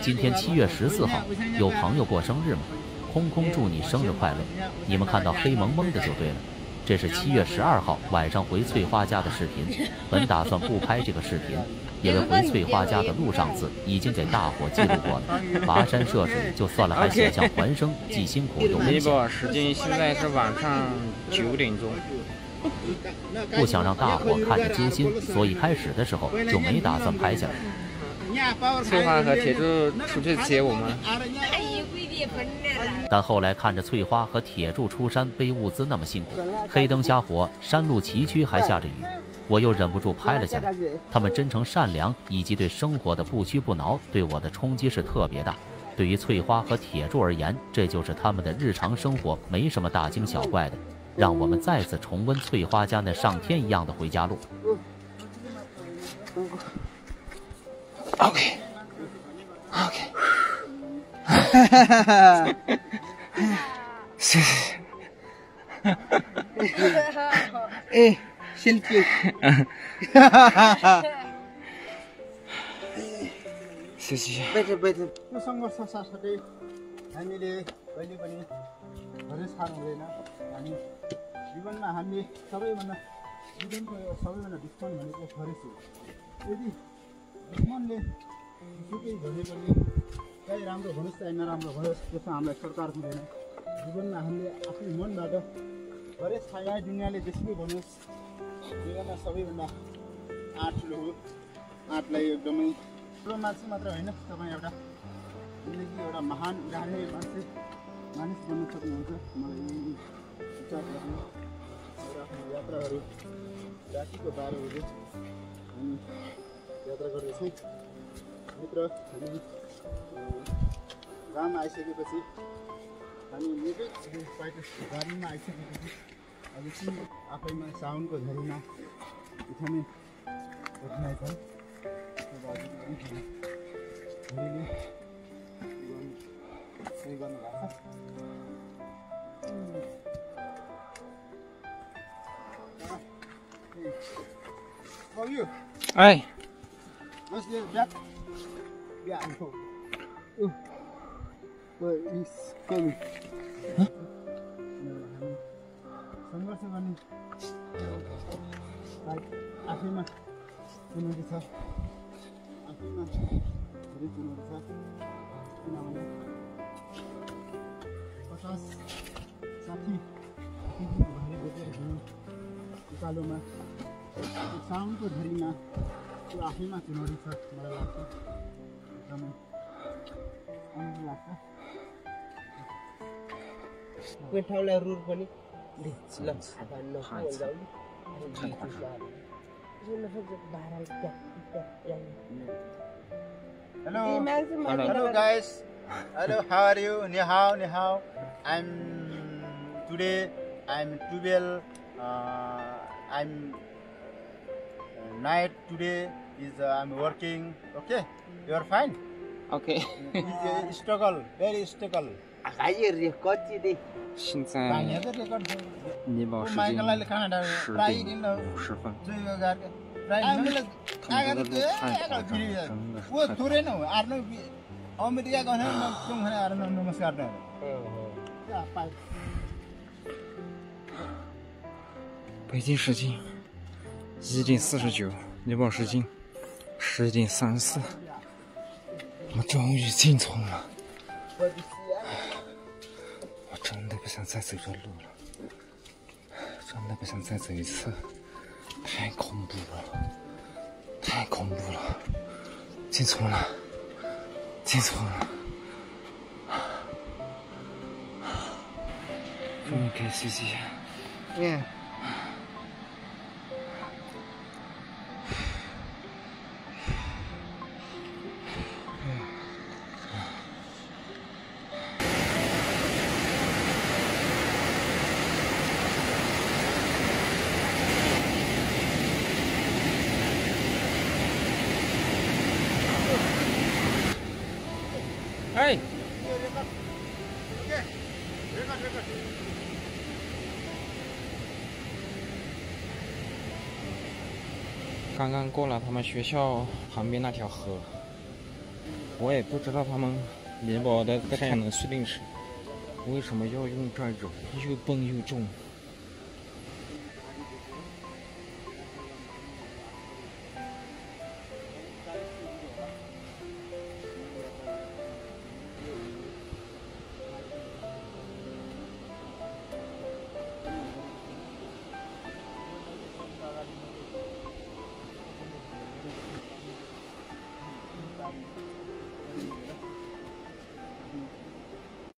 今天7月14号，有朋友过生日吗？空空祝你生日快乐！你们看到黑蒙蒙的就对了，这是7月12号晚上回翠花家的视频。本打算不拍这个视频，因为回翠花家的路上次已经给大伙记录过了，跋山涉水就算了，还险象环生，既辛苦又危险。时间现在是晚上9点钟。不想让大伙看着揪心，所以开始的时候就没打算拍下来。翠花和铁柱出去接我们，但后来看着翠花和铁柱出山背物资那么辛苦，黑灯瞎火，山路崎岖，还下着雨，我又忍不住拍了下来。他们真诚善良以及对生活的不屈不挠，对我的冲击是特别大。对于翠花和铁柱而言，这就是他们的日常生活，没什么大惊小怪的。让我们再次重温翠花家那上天一样的回家路。OK， 谢谢。哎，selfie。谢谢。यो सङ्घर्ष साथसाथै हामीले कहिले पनि हरेस खानु हुँदैन। हामी जीवनमा हामीले जीवनको सबैभन्दा दुश्मन भनेको हरेस हो। यदि दुश्मनले सुकै भने पनि चाहे राम्रो भनोस् चाहे नराम्रो भनोस्, त्यसमा हामीलाई सरकार हुँदैन। जीवनमा हामीले आफ्नो मनबाट हरेस खाए दुनियाँले जेसुकै भनोस्, जीवनमा सबैभन्दा आँट ठुलो हो। आँटलाई एकदमै ठुलो मान्छे मात्र होइन, तपाईँ एउटा जिन्दगी एउटा महान उदाहरणीय मानिस बन्न सक्नुहुन्छ। मलाई यही विचार गर्नु र आफ्नो यात्राहरू जातिको बारेहरू हामी यात्रा गर्दैछौँ। मित्र, हामी गाउँमा आइसकेपछि हामी निकै गाडीमा आइसकेपछि अब चाहिँ आफैमा साउनको झरीमा उठाउने कठिनाइ छ। त्यो बाटो झरीले सही गर्नु भएको छ। How are you? Hey. What's your back? Yeah, I'm cool. Where is coming? Huh? सङ्घर्ष गर्ने आफैमा चुनौती छ, आफैमा धेरै चुनौती छ। किनभने 50-60 भएर बोकेर हिँड्नु उकालोमा, साउनको झरीमा, त्यो आफैमा चुनौती छ। मलाई लाग्छ एकदमै राम्रो लाग्छ। कोही ठाउँलाई रुर पनि Hello guys. Hello, how are you? Ni hao, ni hao. Today I'm 12. I'm night today is I'm working. Okay, you are fine. Okay. It's struggle, very struggle. 现在尼宝时间10点50分。这个路太夸张，真的是太北京时间1点49，尼宝时间10点34，我们终于进村了。我真的不想再走这路了，真的不想再走一次，太恐怖了，太恐怖了！进村了，进村了，终于可以休息。哎。刚刚过了他们学校旁边那条河，我也不知道他们尼泊尔的太阳能蓄电池为什么要用这种又笨又重、